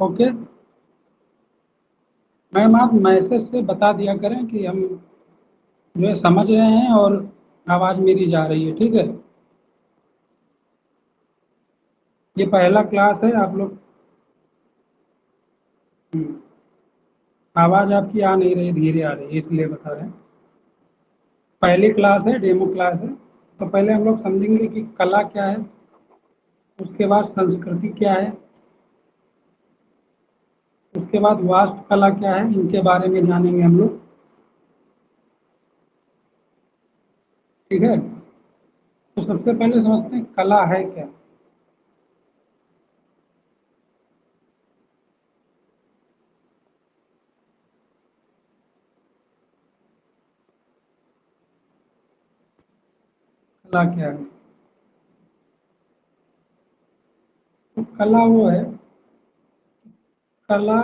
Okay ma'am, आप message से बता दिया करें कि हम जो है समझ रहे हैं और आवाज़ मेरी जा रही है, ठीक है। ये पहला क्लास है, आप लोग आवाज़ आपकी आ नहीं रही, धीरे आ रही है, इसलिए बता रहे हैं। पहली क्लास है, डेमो क्लास है। तो पहले हम लोग समझेंगे कि कला क्या है, उसके बाद संस्कृति क्या है, उसके बाद वास्तु कला क्या है, इनके बारे में जानेंगे हम लोग, ठीक है। तो सबसे पहले समझते हैं कला है क्या। कला क्या है? तो कला वो है, कला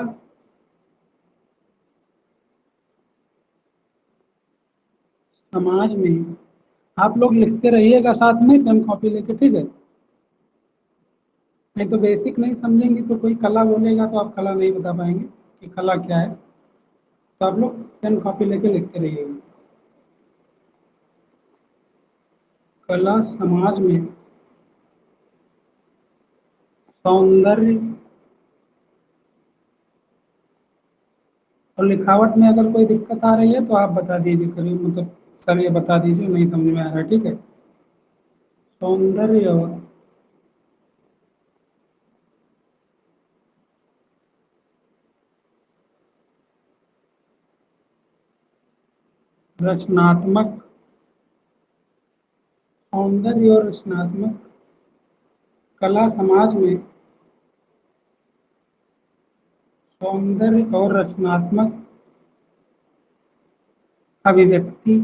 समाज में, आप लोग लिखते रहिएगा साथ में पेन कॉपी लेके, ठीक है। नहीं तो बेसिक नहीं समझेंगे तो कोई कला बोलेगा तो आप कला नहीं बता पाएंगे कि कला क्या है। तो आप लोग पेन कॉपी लेके लिखते रहिएगा। कला समाज में सौंदर्य और लिखावट में अगर कोई दिक्कत आ रही है तो आप बता दीजिए, करिए मतलब सर ये बता दीजिए नहीं समझ में आ रहा है, ठीक है। सौंदर्य और रचनात्मक, सौंदर्य और रचनात्मक कला समाज में सौंदर्य और रचनात्मक अभिव्यक्ति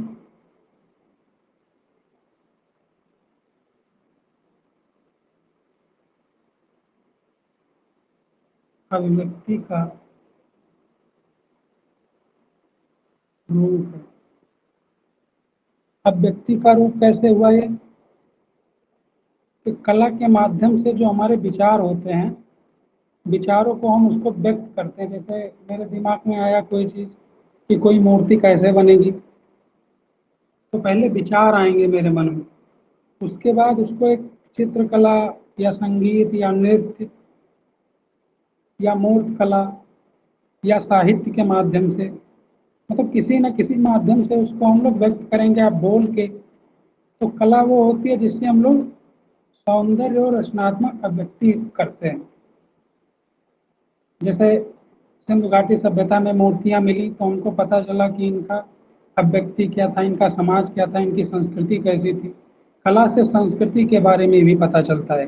अभिव्यक्ति का रूप है। अब व्यक्ति का रूप कैसे हुआ ये, कि कला के माध्यम से जो हमारे विचार होते हैं, विचारों को हम उसको व्यक्त करते हैं। जैसे मेरे दिमाग में आया कोई चीज़ कि कोई मूर्ति कैसे बनेगी, तो पहले विचार आएंगे मेरे मन में, उसके बाद उसको एक चित्रकला या संगीत या नृत्य या मूर्त कला या साहित्य के माध्यम से, मतलब किसी न किसी माध्यम से उसको हम लोग व्यक्त करेंगे, आप बोल के। तो कला वो होती है जिससे हम लोग सौंदर्य और रचनात्मक अभिव्यक्ति करते हैं। जैसे सिंधु घाटी सभ्यता में मूर्तियां मिली तो हमको पता चला कि इनका अभिव्यक्ति क्या था, इनका समाज क्या था, इनकी संस्कृति कैसी थी। कला से संस्कृति के बारे में भी पता चलता है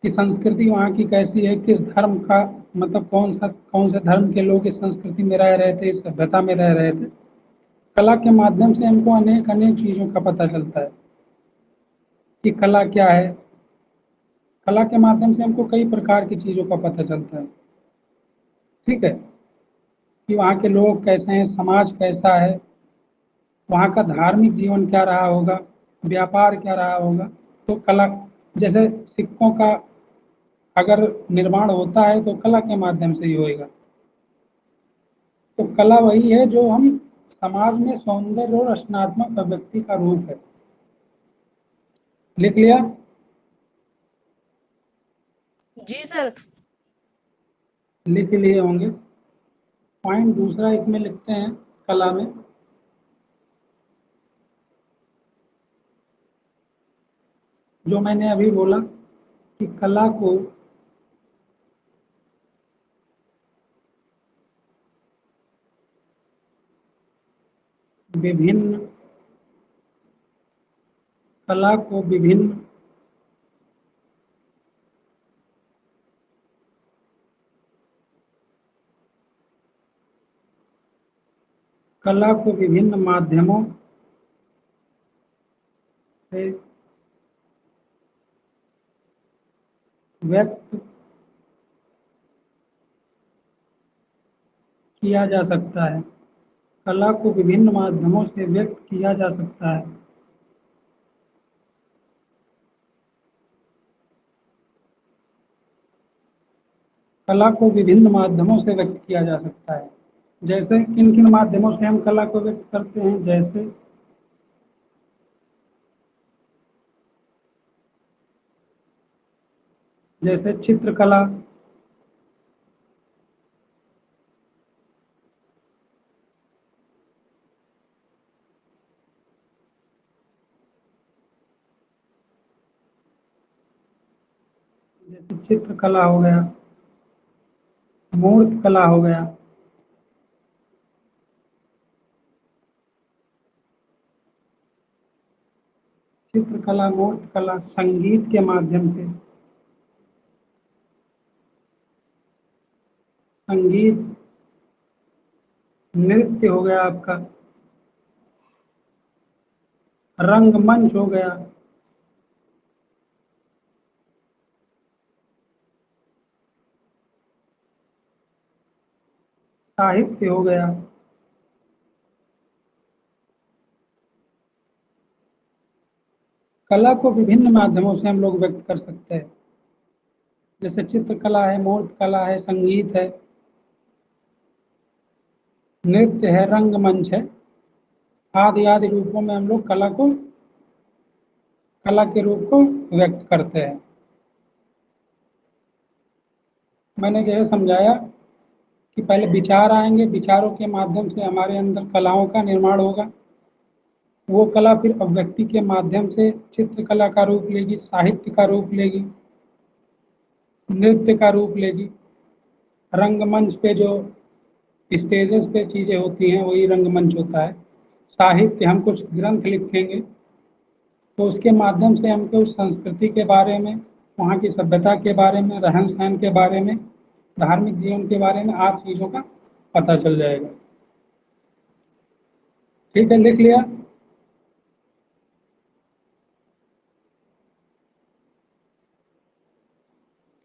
कि संस्कृति वहाँ की कैसी है, किस धर्म का, मतलब कौन से धर्म के लोग इस संस्कृति में रह रहे थे, इस सभ्यता में रह रहे थे। कला के माध्यम से हमको अनेक अनेक चीजों का पता चलता है कि कला क्या है। कला के माध्यम से हमको कई प्रकार की चीजों का पता चलता है, ठीक है। कि वहाँ के लोग कैसे हैं, समाज कैसा है, वहाँ का धार्मिक जीवन क्या रहा होगा, व्यापार क्या रहा होगा। तो कला, जैसे सिक्कों का अगर निर्माण होता है तो कला के माध्यम से ही होएगा। तो कला वही है जो हम समाज में सौंदर्य और रचनात्मक अभिव्यक्ति का रूप है। लिख लिया? जी सर। लिख लिए होंगे। पॉइंट दूसरा इसमें लिखते हैं कला में, जो मैंने अभी बोला कि कला को विभिन्न कला को विभिन्न कला को विभिन्न माध्यमों से व्यक्त किया जा सकता है। कला को विभिन्न माध्यमों से व्यक्त किया जा सकता है। कला को विभिन्न माध्यमों से व्यक्त किया जा सकता है। जैसे किन किन माध्यमों से हम कला को व्यक्त करते हैं? जैसे चित्रकला, जैसे चित्रकला हो गया, मूर्त कला हो गया, चित्रकला, मूर्त कला, संगीत के माध्यम से, संगीत, नृत्य हो गया आपका, रंगमंच हो गया, साहित्य हो गया। कला को विभिन्न माध्यमों से हम लोग व्यक्त कर सकते हैं। जैसे चित्रकला है, मूर्त कला है, संगीत है, नृत्य है, रंगमंच है, आदि आदि रूपों में हम लोग कला के रूप को व्यक्त करते हैं। मैंने यह समझाया कि पहले विचार आएंगे, विचारों के माध्यम से हमारे अंदर कलाओं का निर्माण होगा। वो कला फिर अभिव्यक्ति के माध्यम से चित्रकला का रूप लेगी, साहित्य का रूप लेगी, नृत्य का रूप लेगी। रंगमंच पे जो स्टेजेस पे चीजें होती हैं वही रंगमंच होता है। साहित्य, हम कुछ ग्रंथ लिखेंगे तो उसके माध्यम से हमको उस संस्कृति के बारे में, वहाँ की सभ्यता के बारे में, रहन सहन के बारे में, धार्मिक जीवन के बारे में आदि चीजों का पता चल जाएगा। ठीक है, लिख लिया?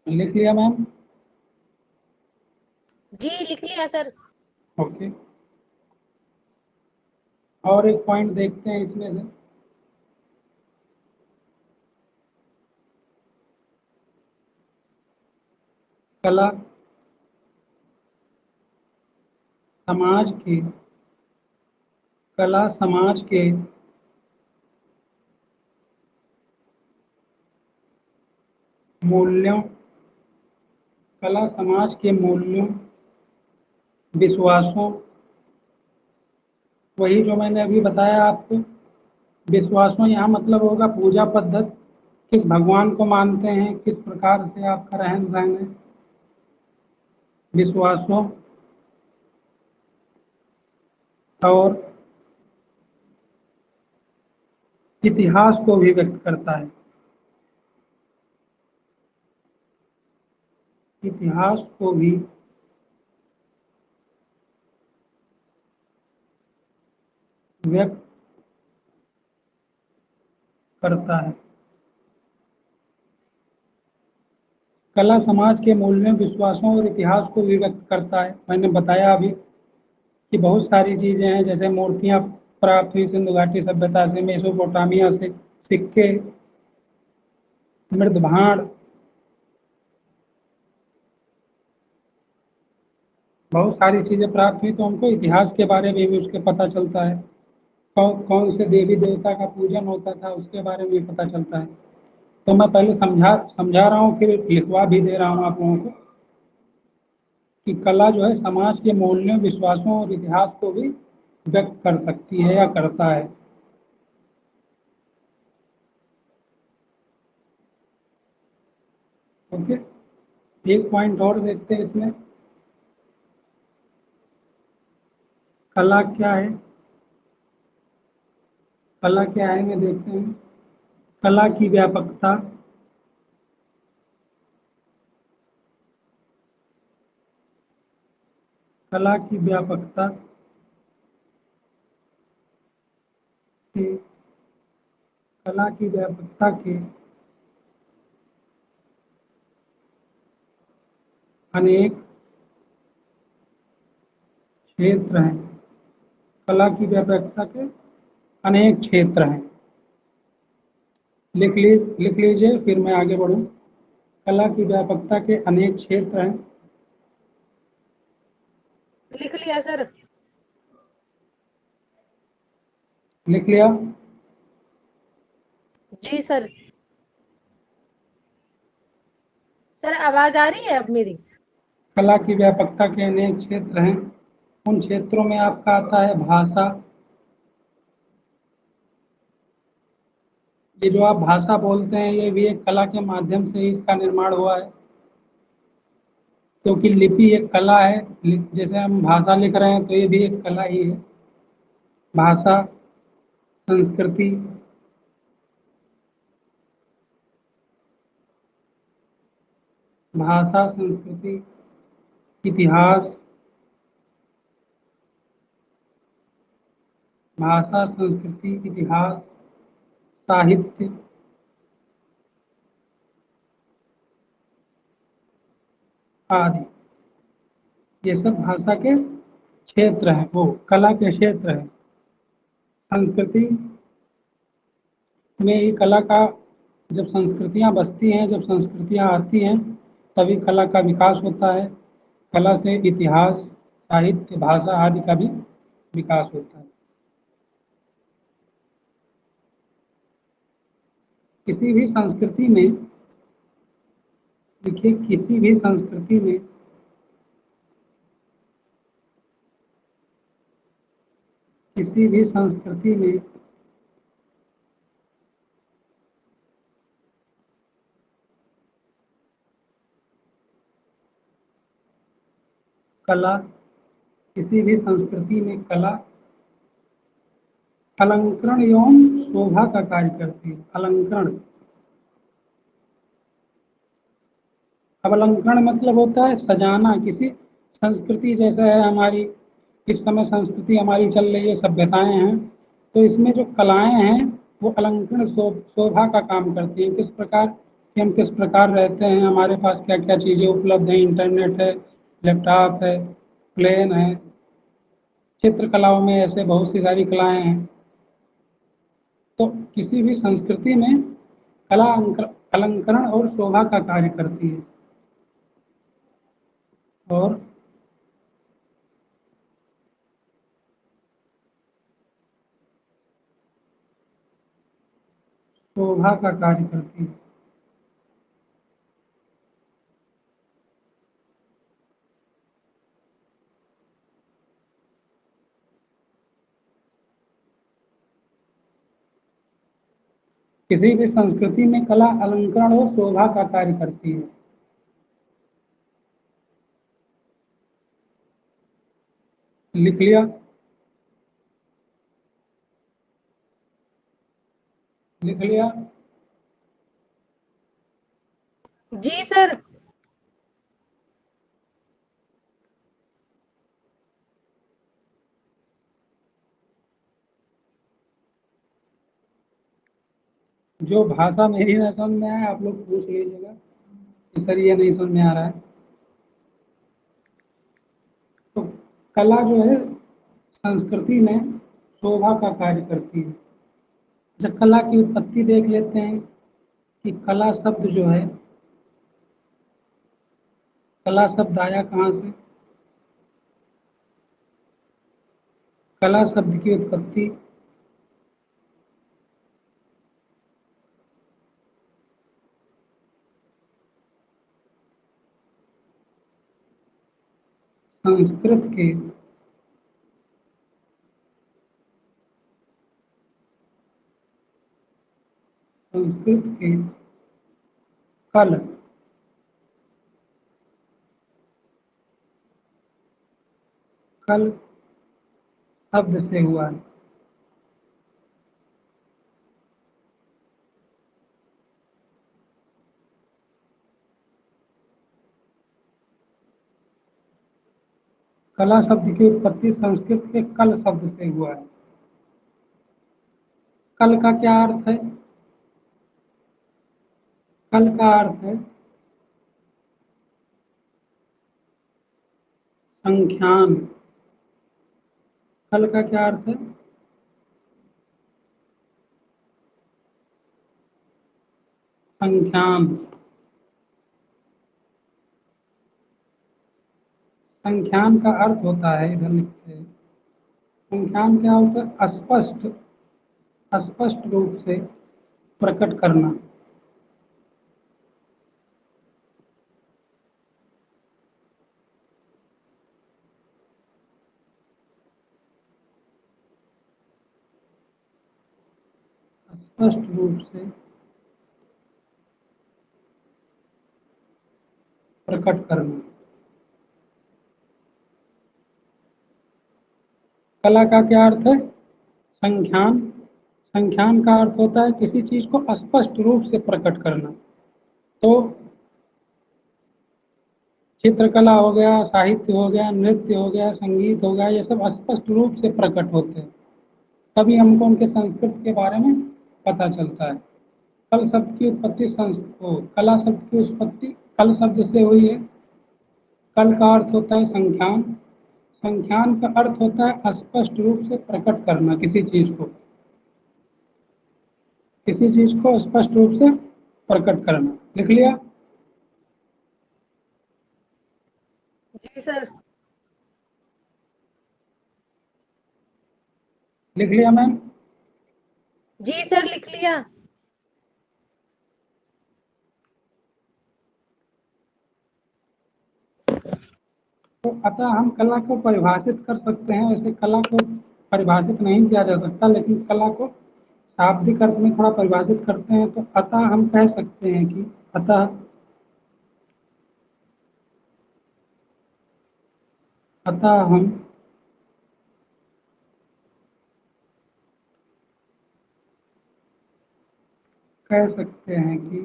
लिख लिया मैम? जी लिख लिया सर। ओके, और एक पॉइंट देखते हैं इसमें से। कला समाज के कला समाज के मूल्यों कला समाज के मूल्यों, विश्वासों, वही जो मैंने अभी बताया आपको, विश्वासों यहाँ मतलब होगा पूजा पद्धति, किस भगवान को मानते हैं, किस प्रकार से आपका रहन सहन है। विश्वासों और इतिहास को भी व्यक्त करता है। इतिहास को भी व्यक्त करता है। कला समाज के मूल्यों, विश्वासों और इतिहास को भी व्यक्त करता है। मैंने बताया अभी कि बहुत सारी चीजें हैं, जैसे मूर्तियां प्राप्त हुई सिंधु घाटी सभ्यता से, मेसोपोटामिया से, सिक्के, मृद भांड, बहुत सारी चीजें प्राप्त हुई, तो हमको इतिहास के बारे में भी उसके पता चलता है। कौन कौन से देवी देवता का पूजन होता था उसके बारे में भी पता चलता है। तो मैं पहले समझा रहा हूँ, फिर लिखवा भी दे रहा हूँ आप लोगों को कि कला जो है समाज के मूल्यों, विश्वासों और इतिहास को भी व्यक्त कर सकती है या करता है। ओके, एक पॉइंट और देखते हैं इसमें। कला क्या है? कला क्या है मैं देखते हैं। कला की व्यापकता, कला की व्यापकता के कला की व्यापकता के अनेक क्षेत्र हैं। कला की व्यापकता के अनेक क्षेत्र हैं। लिख लीजिए, फिर मैं आगे बढ़ूं। कला की व्यापकता के अनेक क्षेत्र हैं। लिख लिया सर। लिख लिया। जी सर। सर आवाज आ रही है अब मेरी? कला की व्यापकता के अनेक क्षेत्र हैं। उन क्षेत्रों में आपका आता है भाषा। ये जो आप भाषा बोलते हैं ये भी एक कला के माध्यम से ही इसका निर्माण हुआ है, क्योंकि लिपि एक कला है। जैसे हम भाषा लिख रहे हैं तो ये भी एक कला ही है। भाषा, संस्कृति, भाषा, संस्कृति, इतिहास, भाषा, संस्कृति, इतिहास, साहित्य आदि, ये सब भाषा के क्षेत्र हैं, वो कला के क्षेत्र हैं। संस्कृति में ही कला का, जब संस्कृतियाँ बसती हैं, जब संस्कृतियाँ आती हैं, तभी कला का विकास होता है। कला से इतिहास, साहित्य, भाषा आदि का भी विकास होता है। किसी भी संस्कृति में, देखिए किसी भी संस्कृति में किसी भी संस्कृति में कला, किसी भी संस्कृति में कला अलंकरण एवं शोभा का कार्य करती है। अलंकरण, अब अलंकरण मतलब होता है सजाना। किसी संस्कृति, जैसे है हमारी, इस समय संस्कृति हमारी चल रही है, सभ्यताएं हैं, तो इसमें जो कलाएं हैं वो अलंकरण, शोभा का काम करती हैं। किस प्रकार कि हम किस प्रकार रहते हैं, हमारे पास क्या क्या चीज़ें उपलब्ध हैं, इंटरनेट है, लैपटॉप है, प्लेन है। चित्रकलाओं में ऐसे बहुत सी सारी कलाएं हैं। तो किसी भी संस्कृति में कला अलंकरण और शोभा का कार्य करती है। और शोभा का कार्य करती है। किसी भी संस्कृति में कला अलंकरण और शोभा का कार्य करती है। लिख लिया। लिख लिया। जी सर। जो भाषा मेरी ना समझ में आए आप लोग पूछ लीजिएगा कि सर ये नहीं समझ में आ रहा है। तो कला जो है संस्कृति में शोभा का कार्य करती है। जब कला की उत्पत्ति देख लेते हैं कि कला शब्द जो है, कला शब्द आया कहाँ से। कला शब्द की उत्पत्ति संस्कृत के संस्कृत के कल कल शब्द से हुआ है। कला शब्द की उत्पत्ति संस्कृत के कल शब्द से हुआ है। कल का क्या अर्थ है? कल का अर्थ है संख्यान। कल का क्या अर्थ है? संख्यान। संख्यान का अर्थ होता है, इधर लिखते हैं, संख्यान क्या होता है? स्पष्ट, स्पष्ट रूप से प्रकट करना। स्पष्ट रूप से प्रकट करना। कला का क्या अर्थ है? संख्यान। संख्यान का अर्थ होता है किसी चीज को स्पष्ट रूप से प्रकट करना। तो चित्रकला हो गया, साहित्य हो गया, नृत्य हो गया, संगीत हो गया, ये सब स्पष्ट रूप से प्रकट होते हैं, तभी हमको उनके संस्कृति के बारे में पता चलता है। कल शब्द की उत्पत्ति कला शब्द की उत्पत्ति कल शब्द से हुई है। कल का अर्थ होता है संख्यान। संख्यान का अर्थ होता है स्पष्ट रूप से प्रकट करना किसी चीज को, किसी चीज को स्पष्ट रूप से प्रकट करना। लिख लिया? जी सर। लिख लिया मैम? जी सर, लिख लिया। तो अतः हम कला को परिभाषित कर सकते हैं। वैसे कला को परिभाषित नहीं किया जा सकता, लेकिन कला को शाब्दिक अर्थ में थोड़ा परिभाषित करते हैं। तो अतः हम कह सकते हैं कि अतः अतः हम कह सकते हैं कि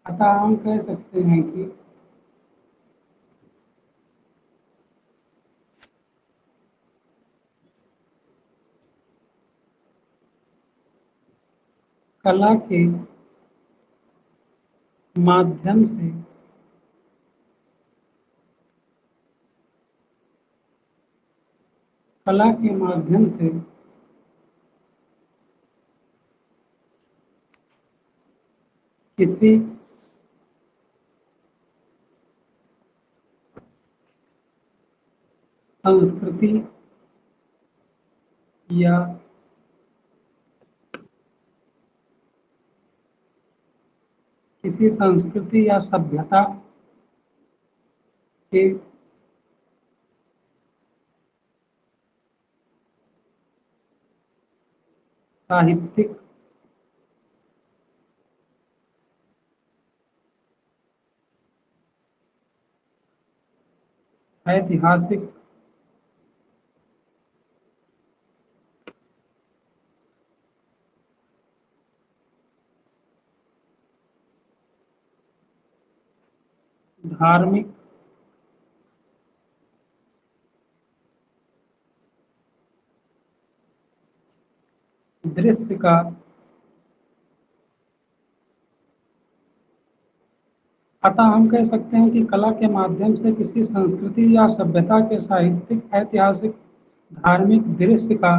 अतः हम कह सकते हैं कि कला के माध्यम से कला के माध्यम से किसी संस्कृति या किसी संस्कृति या सभ्यता के साहित्यिक ऐतिहासिक धार्मिक दृश्य का अतः हम कह सकते हैं कि कला के माध्यम से किसी संस्कृति या सभ्यता के साहित्यिक, ऐतिहासिक, धार्मिक दृश्य का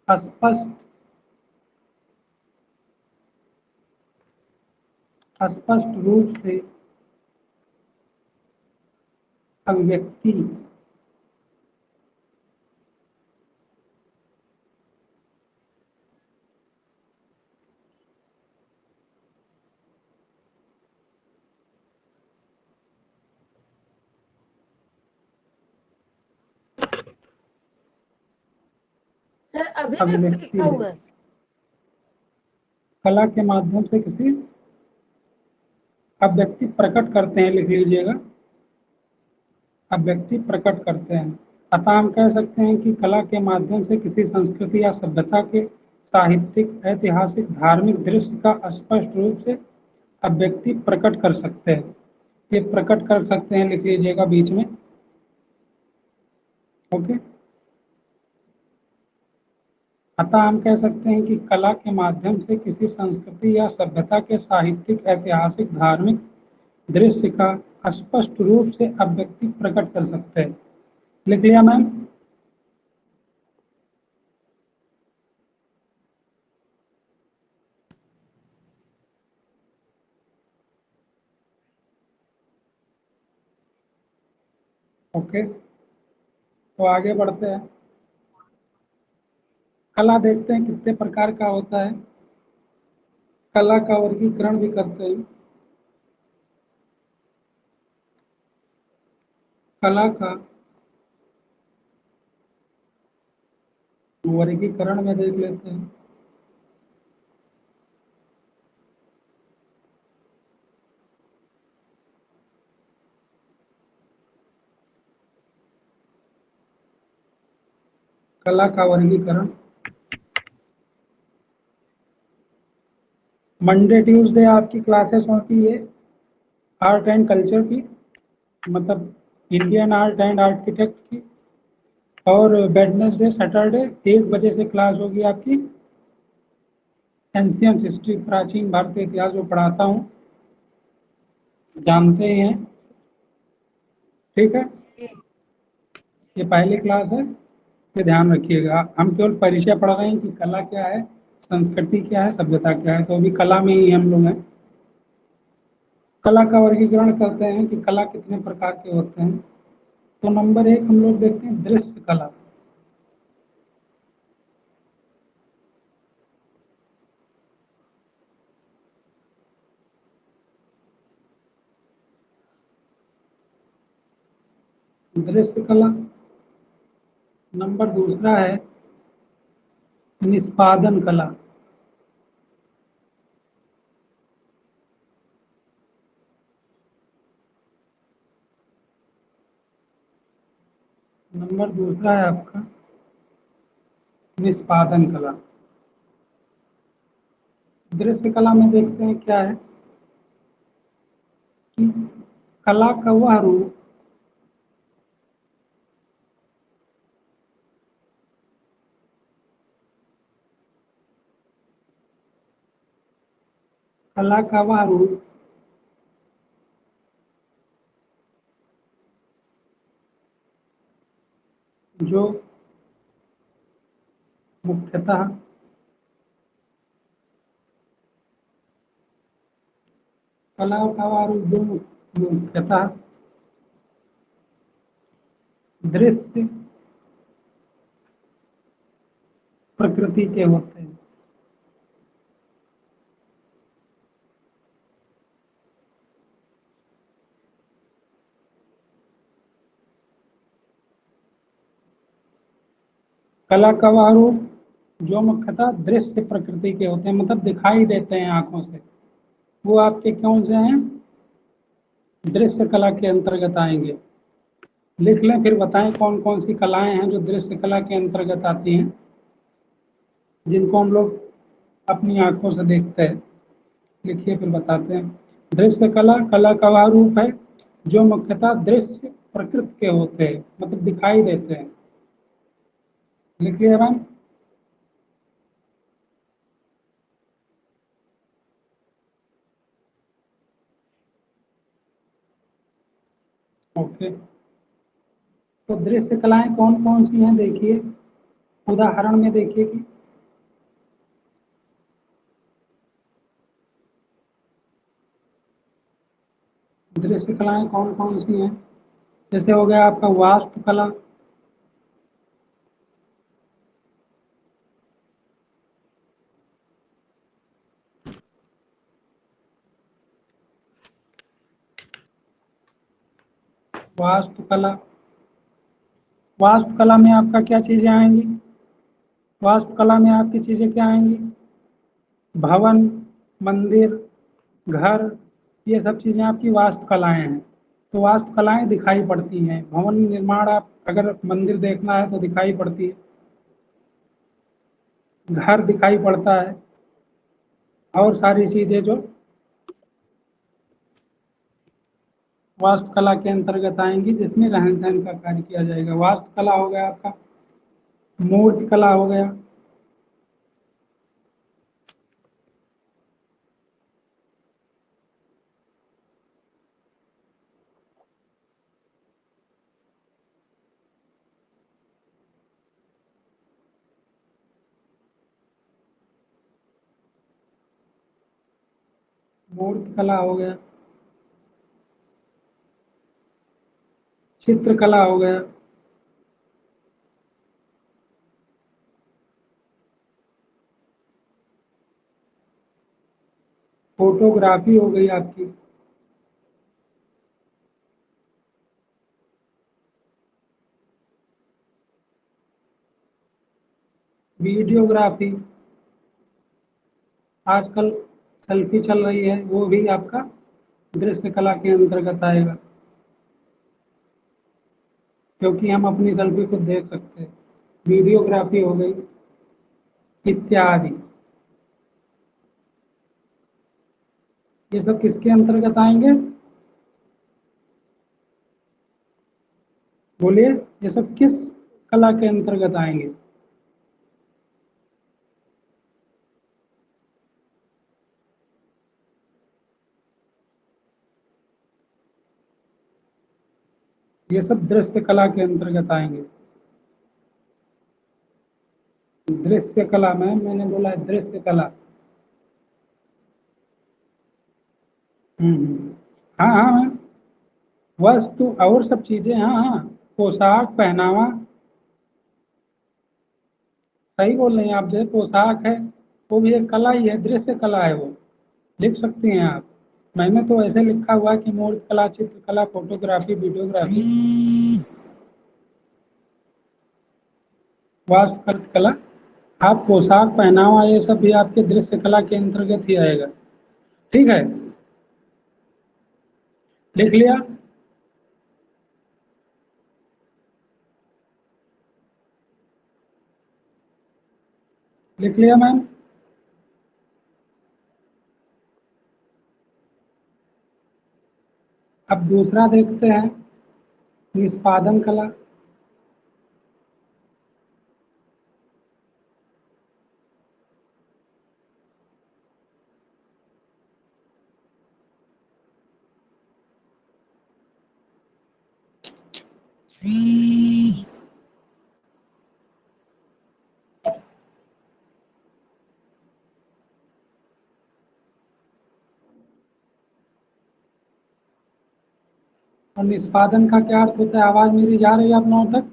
स्पष्ट स्पष्ट रूप से अभिव्यक्ति सर अभिव्यक्त अभिव्यक्ति लिखा है। हुआ है। कला के माध्यम से किसी अभिव्यक्ति प्रकट करते हैं, लिख लीजिएगा, अभिव्यक्ति प्रकट करते हैं। अतः हम कह सकते हैं कि कला के माध्यम से किसी संस्कृति या सभ्यता के साहित्यिक, ऐतिहासिक, धार्मिक दृश्य का स्पष्ट रूप से अभिव्यक्ति प्रकट कर सकते हैं। ये प्रकट कर सकते हैं लिख लीजिएगा बीच में। ओके। अतः हम कह सकते हैं कि कला के माध्यम से किसी संस्कृति या सभ्यता के साहित्यिक, ऐतिहासिक, धार्मिक दृश्य का स्पष्ट रूप से अभिव्यक्ति प्रकट कर सकते हैं। लिख लिया मैम? ओके, तो आगे बढ़ते हैं। कला देखते हैं कितने प्रकार का होता है। कला का वर्गीकरण भी करते हैं। कला का वर्गीकरण में देख लेते हैं। कला का वर्गीकरण, मंडे ट्यूसडे आपकी क्लासेस होती है आर्ट एंड कल्चर की, मतलब इंडियन आर्ट एंड आर्किटेक्ट की। और वेडनेसडे सैटरडे 1 बजे से क्लास होगी आपकी एंशियंट हिस्ट्री, प्राचीन भारतीय इतिहास जो पढ़ाता हूँ, जानते ही हैं। ठीक है, ये पहली क्लास है, ये ध्यान रखिएगा। हम केवल परिचय पढ़ रहे हैं कि कला क्या है, संस्कृति क्या है, सभ्यता क्या है, तो अभी कला में ही हम लोग हैं। कला का वर्गीकरण करते हैं कि कला कितने प्रकार के होते हैं। तो नंबर 1 हम लोग देखते हैं दृश्य कला। दृश्य कला। नंबर दूसरा है निष्पादन कला। नंबर दूसरा है आपका निष्पादन कला। दृश्य कला में देखते हैं क्या है कि कला का वह रूप कला का वह रूप जो मुख्यतः कला का वह रूप जो मुख्यतः दृश्य प्रकृति के होते हैं। कला का वह रूप जो मुख्यतः दृश्य प्रकृति के होते हैं, मतलब दिखाई देते हैं आंखों से, वो आपके कौन से हैं, दृश्य कला के अंतर्गत आएंगे। लिख लें, फिर बताएं कौन कौन सी कलाएं हैं जो दृश्य कला के अंतर्गत आती हैं, जिनको हम लोग अपनी आंखों से देखते हैं। लिखिए, फिर बताते हैं। दृश्य कला, कला का वह रूप है जो मुख्यतः दृश्य प्रकृति के होते हैं, मतलब दिखाई देते हैं। लिखिए मैम। ओके, तो दृश्य कलाएं कौन कौन सी हैं देखिए, उदाहरण में देखिए कि दृश्य कलाएं कौन कौन सी हैं। जैसे हो गया आपका वास्तुकला, वास्तुकला। वास्तुकला में आपका क्या चीजें आएंगी, वास्तुकला में आपकी चीजें क्या आएंगी, भवन, मंदिर, घर, ये सब चीजें आपकी वास्तुकलाएं हैं। तो वास्तुकलाएं दिखाई पड़ती हैं। भवन निर्माण, आप अगर मंदिर देखना है तो दिखाई पड़ती है, घर दिखाई पड़ता है, और सारी चीजें जो वास्तुकला के अंतर्गत आएंगी, जिसमें रहन सहन का कार्य किया जाएगा। वास्तुकला हो गया आपका, मूर्ति कला हो गया, मूर्ति कला हो गया, चित्रकला हो गया, फोटोग्राफी हो गई आपकी, वीडियोग्राफी, आजकल सेल्फी चल रही है, वो भी आपका दृश्य कला के अंतर्गत आएगा, क्योंकि हम अपनी सेल्फी खुद देख सकते हैं। वीडियोग्राफी हो गई इत्यादि। ये सब किसके अंतर्गत आएंगे? बोलिए, ये सब किस कला के अंतर्गत आएंगे? ये सब दृश्य कला के अंतर्गत आएंगे। दृश्य कला में मैंने बोला है दृश्य कला। हाँ हाँ मैम, वस्तु और सब चीजें, हाँ हाँ, पोशाक पहनावा, सही बोल रहे हैं आप। जो पोशाक है वो भी एक कला ही है, दृश्य कला है, वो लिख सकती हैं आप। मैंने तो ऐसे लिखा हुआ है कि मूर्त कला, चित्रकला, फोटोग्राफी, वीडियोग्राफी, वास्तुकला कला, आप पोशाक पहनावा, ये सब भी आपके दृश्य कला के अंतर्गत ही आएगा। ठीक है, लिख लिया? लिख लिया मैम? अब दूसरा देखते हैं, निष्पादन कला। और निष्पादन का क्या अर्थ होता है? आवाज मेरी जा रही है आप लोगों तक?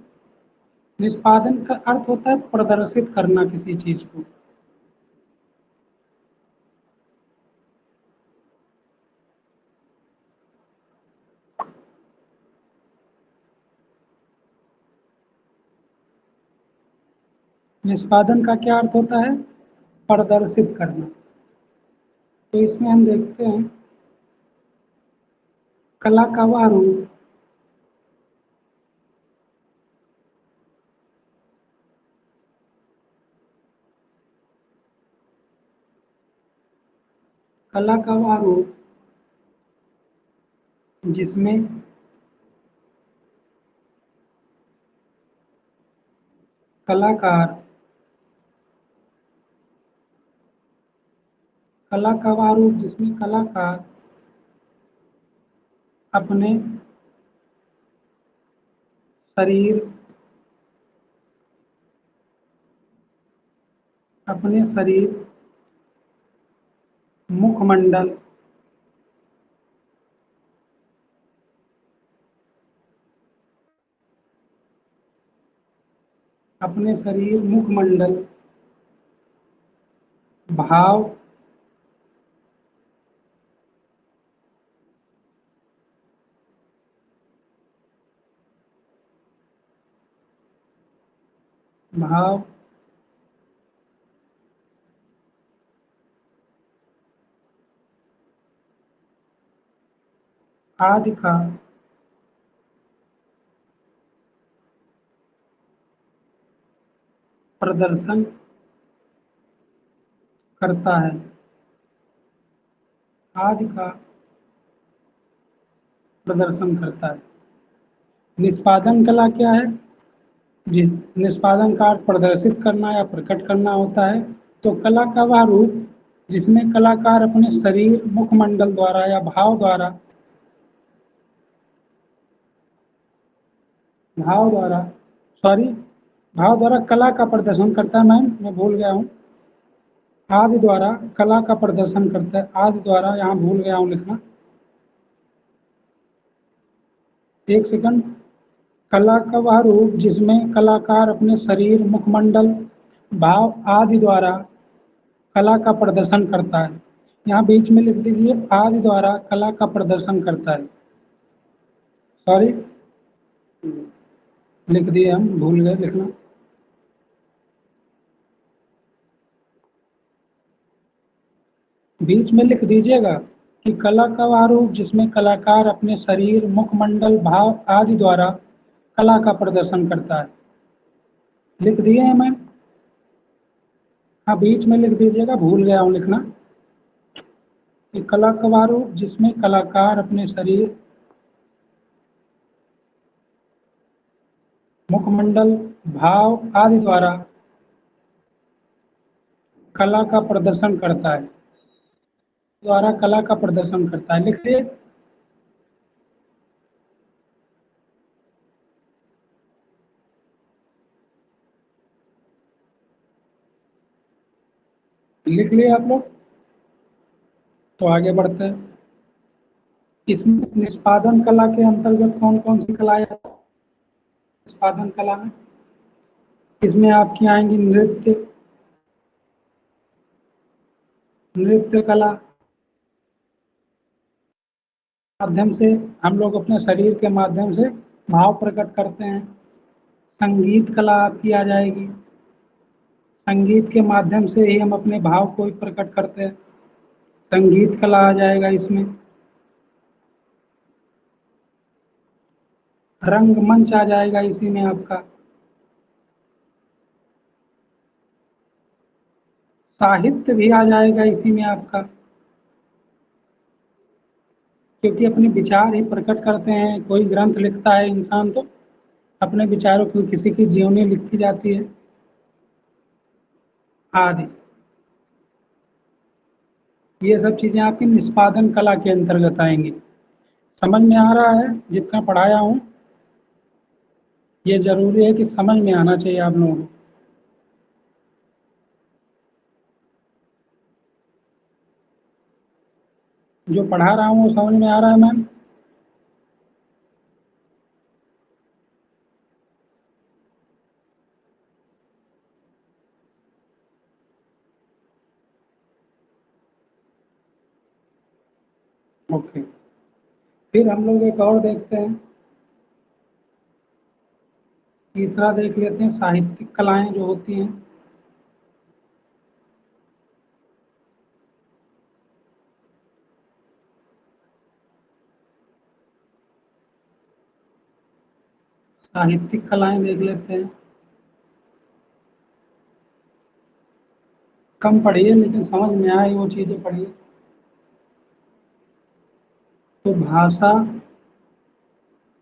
निष्पादन का अर्थ होता है प्रदर्शित करना किसी चीज को। निष्पादन का क्या अर्थ होता है? प्रदर्शित करना। तो इसमें हम देखते हैं कला का वह रूप, कला का वह रूप जिसमें कलाकार, कला का वह रूप जिसमें कलाकार अपने शरीर, अपने शरीर, मुखमंडल, अपने शरीर, मुखमंडल, भाव, भाव, आदि का प्रदर्शन करता है। आदि का प्रदर्शन करता है। निष्पादन कला क्या है? जिस निष्पादन का अर्थ प्रदर्शित करना या प्रकट करना होता है। तो कला का वह रूप जिसमें कलाकार अपने शरीर, मुखमंडल द्वारा या सॉरी भाव द्वारा कला का प्रदर्शन करता है। मैं भूल गया हूँ, आदि द्वारा कला का प्रदर्शन करता है। आदि द्वारा, यहाँ भूल गया हूँ लिखना, एक सेकंड। कला का वह रूप जिसमें कलाकार अपने शरीर, मुखमंडल, भाव आदि द्वारा कला का प्रदर्शन करता है। यहाँ बीच में लिख दीजिए आदि द्वारा कला का प्रदर्शन करता है। सॉरी, लिख दिए, हम भूल गए लिखना। बीच में लिख दीजिएगा कि कला का वह रूप जिसमें कलाकार अपने शरीर, मुखमंडल, भाव आदि द्वारा कला का प्रदर्शन करता है। लिख दिए हैं मैम? हाँ, बीच में लिख दीजिएगा, भूल गया हूँ लिखना। कि कला का वह रूप जिसमें कलाकार अपने शरीर, मुखमंडल, भाव आदि द्वारा कला का प्रदर्शन करता है। द्वारा कला का प्रदर्शन करता है, लिखिए। लिख लिए आप लोग? तो आगे बढ़ते हैं। इसमें निष्पादन कला के अंतर्गत कौन कौन सी कलाएं आती हैं? निष्पादन कला में इसमें आपकी आएंगी नृत्य, नृत्य कला माध्यम से हम लोग अपने शरीर के माध्यम से भाव प्रकट करते हैं। संगीत कला आपकी आ जाएगी, संगीत के माध्यम से ही हम अपने भाव को ही प्रकट करते हैं। संगीत कला आ जाएगा इसमें। रंगमंच आ जाएगा इसी में आपका। साहित्य भी आ जाएगा इसी में आपका, क्योंकि अपने विचार ही प्रकट करते हैं। कोई ग्रंथ लिखता है इंसान तो अपने विचारों की, किसी की जीवनी लिखी जाती है आदि। ये सब चीजें आपकी निष्पादन कला के अंतर्गत आएंगी। समझ में आ रहा है जितना पढ़ाया हूँ? ये जरूरी है कि समझ में आना चाहिए आप लोगों को। जो पढ़ा रहा हूँ वो समझ में आ रहा है मैम? ओके, फिर हम लोग एक और देखते हैं, तीसरा देख लेते हैं, साहित्यिक कलाएं जो होती हैं। साहित्यिक कलाएं देख लेते हैं। कम पढ़िए लेकिन समझ में आए वो चीजें पढ़िए। तो भाषा,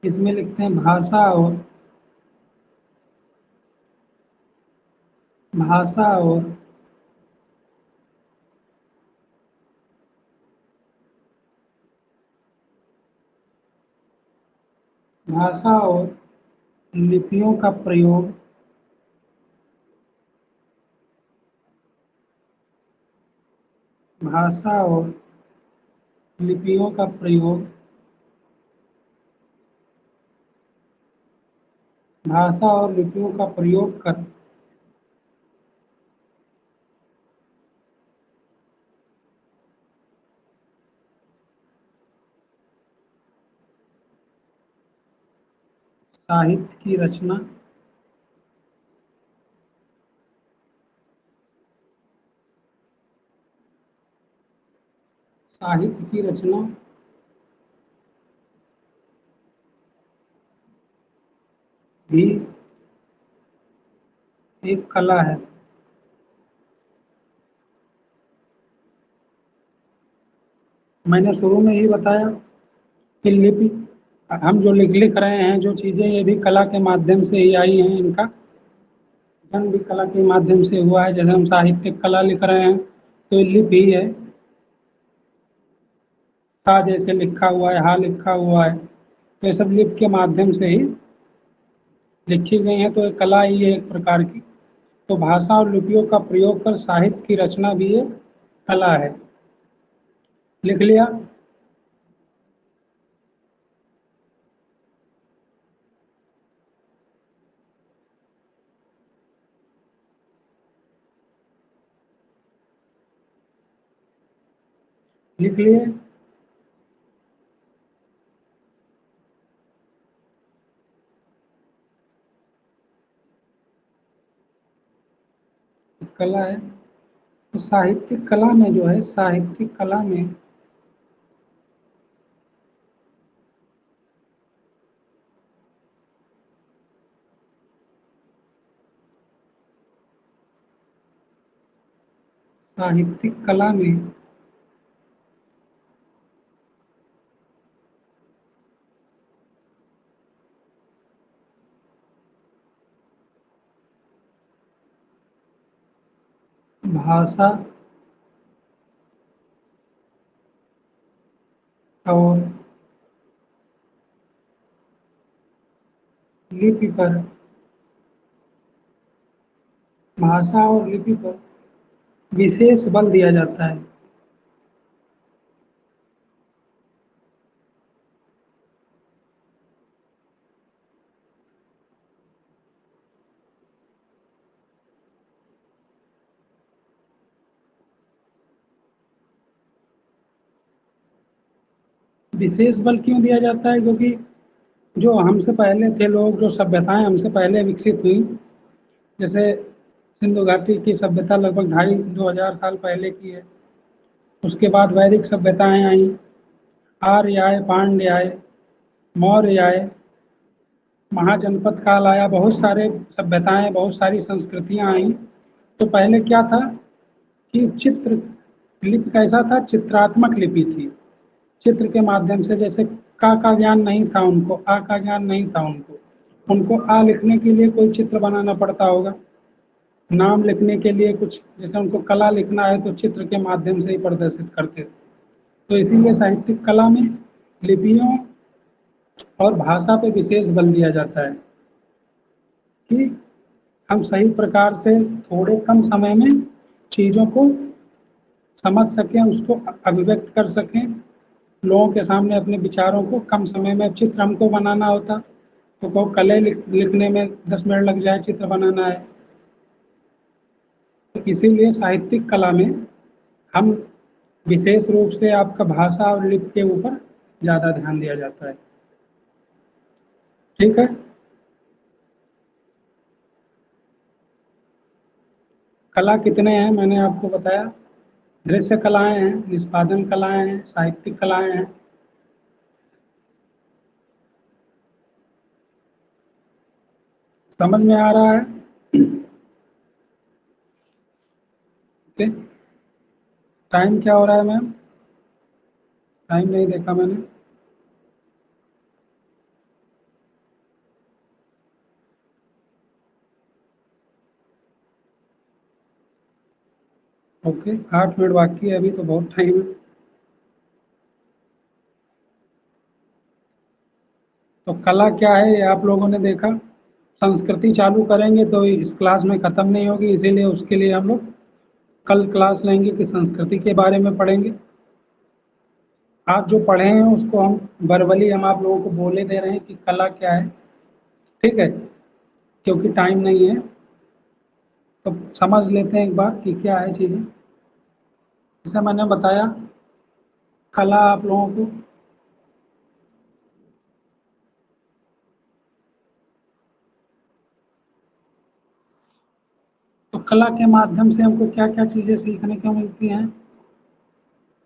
इसमें लिखते हैं भाषा और भाषा और भाषा और लिपियों का प्रयोग, भाषा और लिपियों का प्रयोग, भाषा और लिपियों का प्रयोग कर साहित्य की रचना, साहित्य की रचना भी एक कला है। मैंने शुरू में ही बताया कि लिपि, हम जो लिख रहे हैं जो चीजें, ये भी कला के माध्यम से ही आई हैं। इनका जन्म भी कला के माध्यम से हुआ है। जैसे हम साहित्यिक कला लिख रहे हैं तो ये लिपि है। सा जैसे लिखा हुआ है, हा लिखा हुआ है, तो ये सब लिपि के माध्यम से ही लिखी गई हैं। तो ये कला ही है एक प्रकार की। तो भाषा और लिपियों का प्रयोग कर साहित्य की रचना भी एक कला है। लिख लिया? लिख लिए? कला है तो साहित्यिक कला में जो है, साहित्यिक कला में साहित्यिक कला में भाषा और लिपि पर, भाषा और लिपि पर विशेष बल दिया जाता है। विशेष बल क्यों दिया जाता है? क्योंकि जो हमसे पहले थे लोग, जो सभ्यताएं हमसे पहले विकसित हुई, जैसे सिंधु घाटी की सभ्यता लगभग 2500-2000 साल पहले की है। उसके बाद वैदिक सभ्यताएं आई, आर्य आए, पांड्य आए, मौर्य आए, महाजनपद काल आया, बहुत सारे सभ्यताएं, बहुत सारी संस्कृतियां आई। तो पहले क्या था कि चित्र लिपि कैसा था? चित्रात्मक लिपि थी। चित्र के माध्यम से, जैसे का ज्ञान नहीं था उनको, आ का ज्ञान नहीं था उनको, उनको आ लिखने के लिए कोई चित्र बनाना पड़ता होगा, नाम लिखने के लिए कुछ, जैसे उनको कला लिखना है तो चित्र के माध्यम से ही प्रदर्शित करते थे। तो इसीलिए साहित्यिक कला में लिपियों और भाषा पे विशेष बल दिया जाता है कि हम सही प्रकार से थोड़े कम समय में चीज़ों को समझ सकें, उसको अभिव्यक्त कर सकें, लोगों के सामने अपने विचारों को कम समय में। चित्र हमको बनाना होता तो को कले लिखने में 10 मिनट लग जाए, चित्र बनाना है। तो इसीलिए साहित्यिक कला में हम विशेष रूप से आपका भाषा और लिपि के ऊपर ज़्यादा ध्यान दिया जाता है। ठीक है? कला कितने हैं मैंने आपको बताया। दृश्य कलाएं हैं, निष्पादन कलाएं हैं, साहित्यिक कलाएं हैं। समझ में आ रहा है? ओके। टाइम क्या हो रहा है मैम? टाइम नहीं देखा मैंने। ओके, 8 मिनट बाकी है अभी, तो बहुत टाइम है। तो कला क्या है ये आप लोगों ने देखा। संस्कृति चालू करेंगे तो इस क्लास में ख़त्म नहीं होगी, इसीलिए उसके लिए हम लोग कल क्लास लेंगे कि संस्कृति के बारे में पढ़ेंगे। आप जो पढ़े हैं उसको हम वर्बली हम आप लोगों को बोले दे रहे हैं कि कला क्या है। ठीक है? क्योंकि टाइम नहीं है तो समझ लेते हैं एक बार कि क्या है चीज़ें। जैसे मैंने बताया, कला आप लोगों को तो कला के माध्यम से हमको क्या क्या चीज़ें सीखने को मिलती हैं?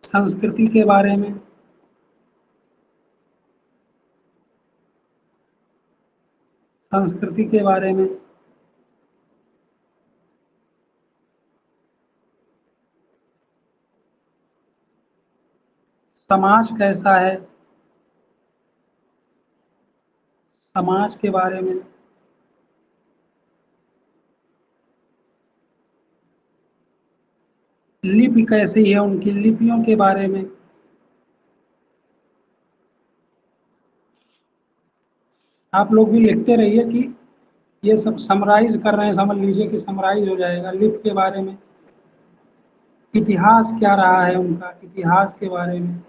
संस्कृति के बारे में, संस्कृति के बारे में, समाज कैसा है, समाज के बारे में, लिपि कैसी है, उनकी लिपियों के बारे में। आप लोग भी लिखते रहिए कि ये सब समराइज कर रहे हैं, समझ लीजिए कि समराइज हो जाएगा। लिपि के बारे में, इतिहास क्या रहा है उनका, इतिहास के बारे में,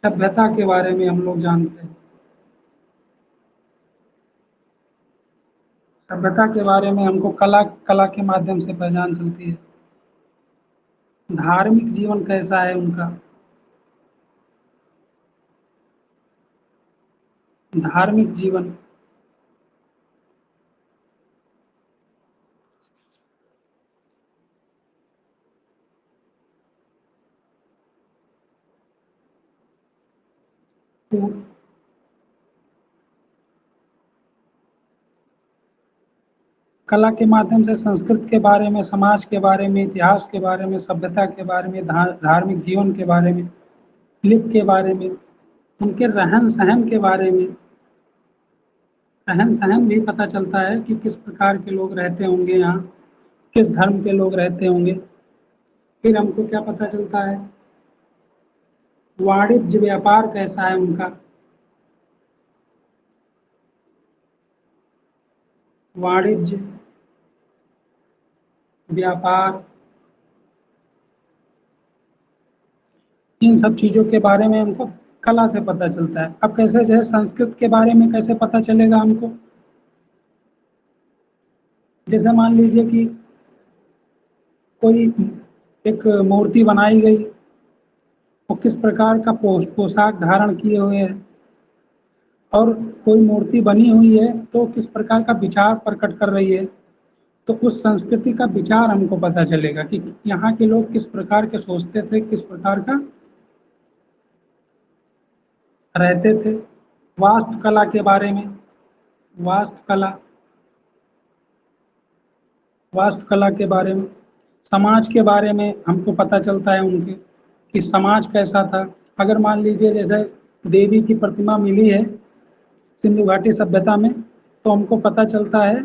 सभ्यता के बारे में हम लोग जानते हैं। सभ्यता के बारे में हमको कला कला के माध्यम से पहचान चलती है। धार्मिक जीवन कैसा है उनका, धार्मिक जीवन, कला के माध्यम से संस्कृत के बारे में, समाज के बारे में, इतिहास के बारे में, सभ्यता के बारे में, धार्मिक जीवन के बारे में, लिप के बारे में, उनके रहन सहन के बारे में, रहन सहन भी पता चलता है कि किस प्रकार के लोग रहते होंगे यहाँ, किस धर्म के लोग रहते होंगे। फिर हमको क्या पता चलता है, वाणिज्य व्यापार कैसा है उनका, वाणिज्य व्यापार, इन सब चीजों के बारे में हमको कला से पता चलता है। अब कैसे जो है संस्कृत के बारे में कैसे पता चलेगा हमको, जैसे मान लीजिए कि कोई एक मूर्ति बनाई गई, वो किस प्रकार का पोशाक धारण किए हुए है, और कोई मूर्ति बनी हुई है तो किस प्रकार का विचार प्रकट कर रही है, तो उस संस्कृति का विचार हमको पता चलेगा कि यहाँ के लोग किस प्रकार के सोचते थे, किस प्रकार का रहते थे। वास्तुकला के बारे में, वास्तुकला, वास्तुकला के बारे में, समाज के बारे में हमको पता चलता है उनके कि समाज कैसा था। अगर मान लीजिए जैसे देवी की प्रतिमा मिली है सिंधु घाटी सभ्यता में, तो हमको पता चलता है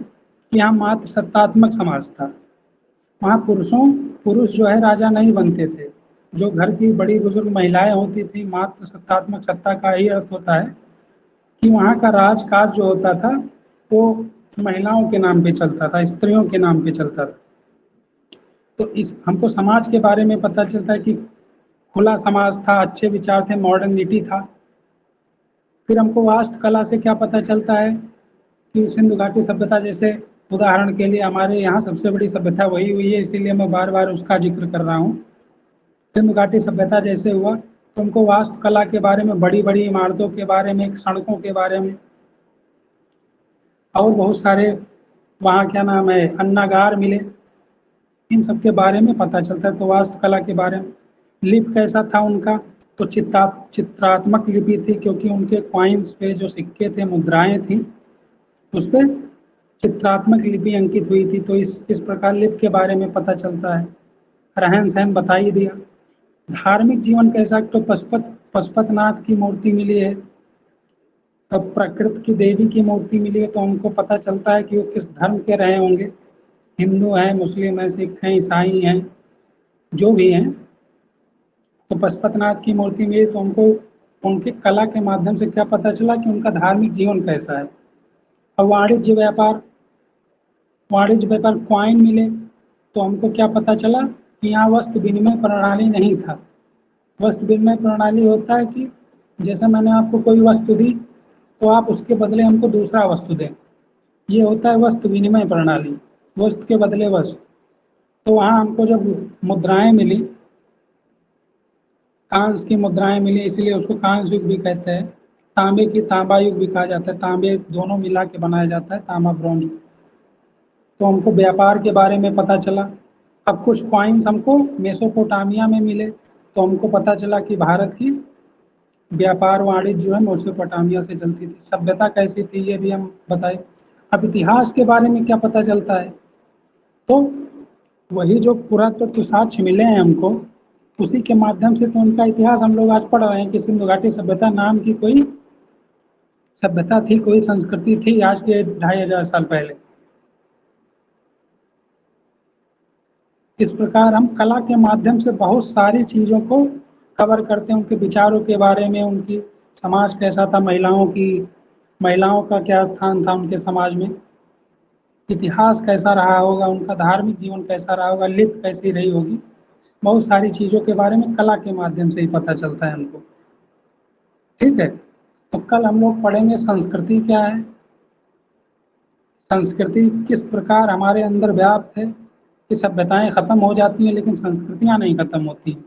कि यहाँ मात्र सत्तात्मक समाज था। वहाँ पुरुष जो है राजा नहीं बनते थे, जो घर की बड़ी बुजुर्ग महिलाएं होती थी। मात्र सत्तात्मक, सत्ता का ही अर्थ होता है कि वहाँ का राजकाज जो होता था वो महिलाओं के नाम पे चलता था, स्त्रियों के नाम पे चलता था। तो इस हमको समाज के बारे में पता चलता है कि खुला समाज था, अच्छे विचार थे, मॉडर्निटी था। फिर हमको वास्तुकला से क्या पता चलता है कि सिंधु घाटी सभ्यता, जैसे उदाहरण के लिए हमारे यहाँ सबसे बड़ी सभ्यता वही हुई है, इसीलिए मैं बार बार उसका जिक्र कर रहा हूँ। सिंधु घाटी सभ्यता जैसे हुआ तो हमको वास्तुकला के बारे में, बड़ी बड़ी इमारतों के बारे में, सड़कों के बारे में, और बहुत सारे वहाँ क्या नाम है अन्नागार मिले, इन सब के बारे में पता चलता है। तो वास्तुकला के बारे में, लिपि कैसा था उनका, तो चित्रात्मक लिपि थी, क्योंकि उनके कॉइन्स पे जो सिक्के थे, मुद्राएं थी, उस पर चित्रात्मक लिपि अंकित हुई थी। तो इस प्रकार लिपि के बारे में पता चलता है। रहन सहन बता ही दिया। धार्मिक जीवन कैसा, तो पशुपतनाथ की मूर्ति मिली है, तब प्रकृति की देवी की मूर्ति मिली है, तो हमको पता चलता है कि वो किस धर्म के रहे होंगे, हिंदू हैं, मुस्लिम हैं, सिख हैं, ईसाई हैं, जो भी हैं। तो पशुपतनाथ की मूर्ति मिली तो हमको उनके कला के माध्यम से क्या पता चला कि उनका धार्मिक जीवन कैसा है। अब वाणिज्य व्यापार, कॉइन मिले तो हमको क्या पता चला कि यहाँ वस्तु विनिमय प्रणाली नहीं था। वस्तु विनिमय प्रणाली होता है कि जैसे मैंने आपको कोई वस्तु दी तो आप उसके बदले हमको दूसरा वस्तु दें, ये होता है वस्तु विनिमय प्रणाली, वस्तु के बदले वस्तु। तो वहाँ हमको जब मुद्राएं मिली, कांस की मुद्राएं मिली, इसलिए उसको कांस युग भी कहते हैं। तांबे की तांबा युग भी कहा जाता है, तांबे दोनों मिला के बनाया जाता है, तांबा ब्रॉन्ज। तो हमको व्यापार के बारे में पता चला। अब कुछ कॉइन्स हमको मेसोपोटामिया में मिले तो हमको पता चला कि भारत की व्यापार वाणिज्य जो है मेसोपोटामिया से चलती थी। सभ्यता कैसी थी ये भी हम बताए। अब इतिहास के बारे में क्या पता चलता है, तो वही जो पुरातत्व साक्ष्य मिले हैं हमको, उसी के माध्यम से तो उनका इतिहास हम लोग आज पढ़ रहे हैं कि सिंधु घाटी सभ्यता नाम की कोई सभ्यता थी, कोई संस्कृति थी आज के 2500 साल पहले। इस प्रकार हम कला के माध्यम से बहुत सारी चीज़ों को कवर करते हैं, उनके विचारों के बारे में, उनकी समाज कैसा था, महिलाओं का क्या स्थान था उनके समाज में, इतिहास कैसा रहा होगा उनका, धार्मिक जीवन कैसा रहा होगा, लिपि कैसी रही होगी, बहुत सारी चीज़ों के बारे में कला के माध्यम से ही पता चलता है हमको। ठीक है, तो कल हम लोग पढ़ेंगे संस्कृति क्या है, संस्कृति किस प्रकार हमारे अंदर व्याप्त है, कि सभ्यताएं खत्म हो जाती हैं लेकिन संस्कृतियां नहीं खत्म होती।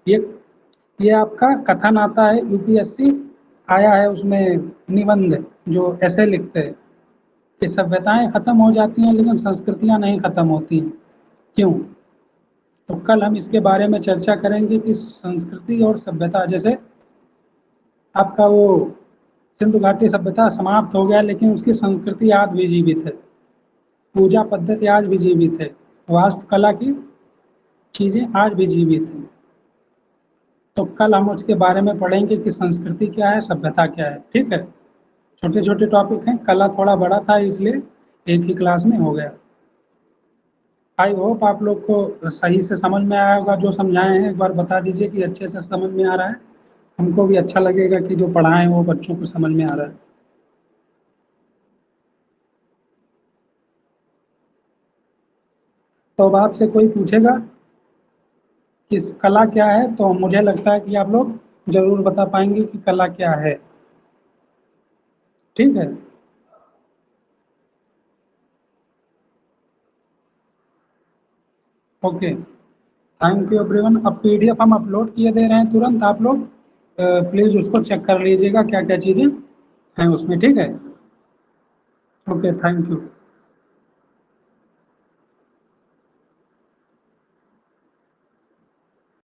ये आपका कथन आता है, यूपीएससी आया है उसमें निबंध जो ऐसे लिखते हैं कि सभ्यताएं खत्म हो जाती हैं लेकिन संस्कृतियां नहीं खत्म होती। क्यों? तो कल हम इसके बारे में चर्चा करेंगे कि संस्कृति और सभ्यता, जैसे आपका वो सिंधु घाटी सभ्यता समाप्त हो गया लेकिन उसकी संस्कृति आज भी जीवित है, पूजा पद्धति आज भी जीवित है, वास्तुकला की चीजें आज भी जीवित हैं। तो कल हम उसके बारे में पढ़ेंगे कि संस्कृति क्या है, सभ्यता क्या है। ठीक है, छोटे छोटे टॉपिक हैं, कला थोड़ा बड़ा था इसलिए एक ही क्लास में हो गया। आई होप आप लोग को सही से समझ में आया होगा। जो समझाए हैं एक बार बता दीजिए कि अच्छे से समझ में आ रहा है, हमको भी अच्छा लगेगा कि जो पढ़ाएं वो बच्चों को समझ में आ रहा है। तो अब आपसे कोई पूछेगा कि कला क्या है, तो मुझे लगता है कि आप लोग जरूर बता पाएंगे कि कला क्या है। ठीक है, ओके, थैंक यू एवरीवन। अब पीडीएफ हम अपलोड किए दे रहे हैं तुरंत, आप लोग प्लीज उसको चेक कर लीजिएगा क्या क्या चीजें हैं उसमें। ठीक है, ओके, थैंक यू।